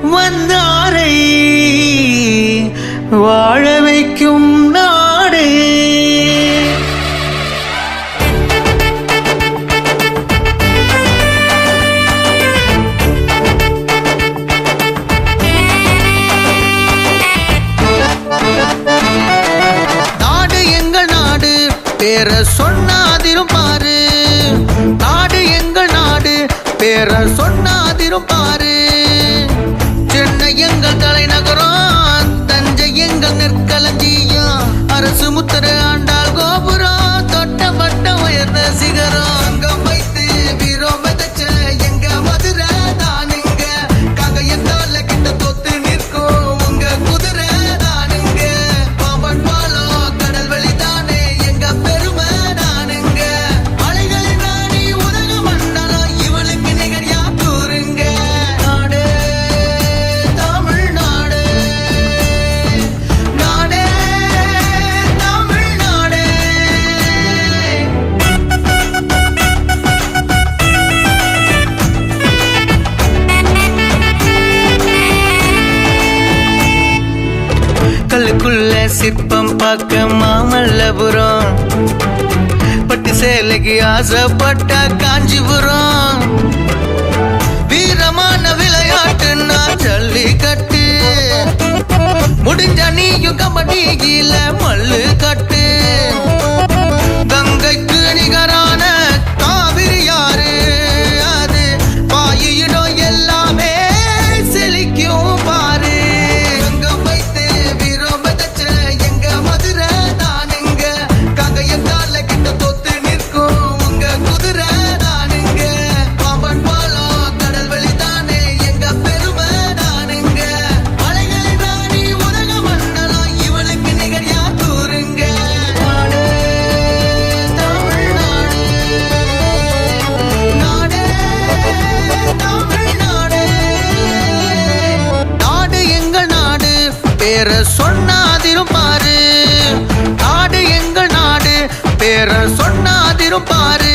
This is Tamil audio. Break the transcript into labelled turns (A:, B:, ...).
A: வந்தாரை வாழ வைக்கும் நாடு. நாடு எங்கள் நாடு பேர சொன்னாதிரும் பாரு. நாடு எங்கள் நாடு பேர சொன்னாதிரும் பாரு. சென்னை எங்கள் தலைநகரம், தஞ்சை எங்கள் நெற்களஞ்சியம், அரசு முத்திர ஆண்டாள் கோபுரம், தொட்ட வட்டம் உயர்ந்த சிகரம். அங்கம் வைத்து வீரம் விதைச்ச எங்க மதுரை தானுங்க, காக்கையத்தால கிட்ட தொத்து நிற்கும் உங்க குதிரை தானுங்க. பாம்பன் பாலம் கடல் வழி தானே எங்க பெருமை தானுங்க. அலைகளின் ராணி உலக மண்டலம், இவளுக்கு நிகர் யார் கூறுங்க. நாடு தமிழ்நாடு, நாடே தமிழ்நாடு. கல்லுக்குள்ள சிற்பம் பார்க்க மாமல்லபுரம், பட்டு சேலைக்கு ஆசைப்பட்ட காஞ்சிபுரம். வீரமான விளையாட்டுன்னா ஜல்லிக்கட்டு, முடிஞ்ச நீயும் கபடியில மல்லு கட்டு. கங்கைக்கு நிகரான காவிரி யாரு, அது பாயிடம் எல்லாமே செழிக்கும் பாரு. அங்கம் வைத்து வீரம் விதைச்ச எங்க மதுரை தானுங்க, காக்கையத்தால கிட்ட தொத்து நிற்கும் உங்க குதிரை தானுங்க. பாம்பன் பாலம் கடல் வழி தானே எங்க பெருமை தானுங்க. அலைகளின் ராணி உலக மண்டலம், இவளுக்கு நிகர் யார் கூறுங்க. நாடு தமிழ்நாடு, நாடே தமிழ்நாடு. நாடு எங்கள் நாடு பேர சொன்னாதிரும் பாரு. நாடு எங்கள் நாடு பேர சொன்னாதிரும் பாரு.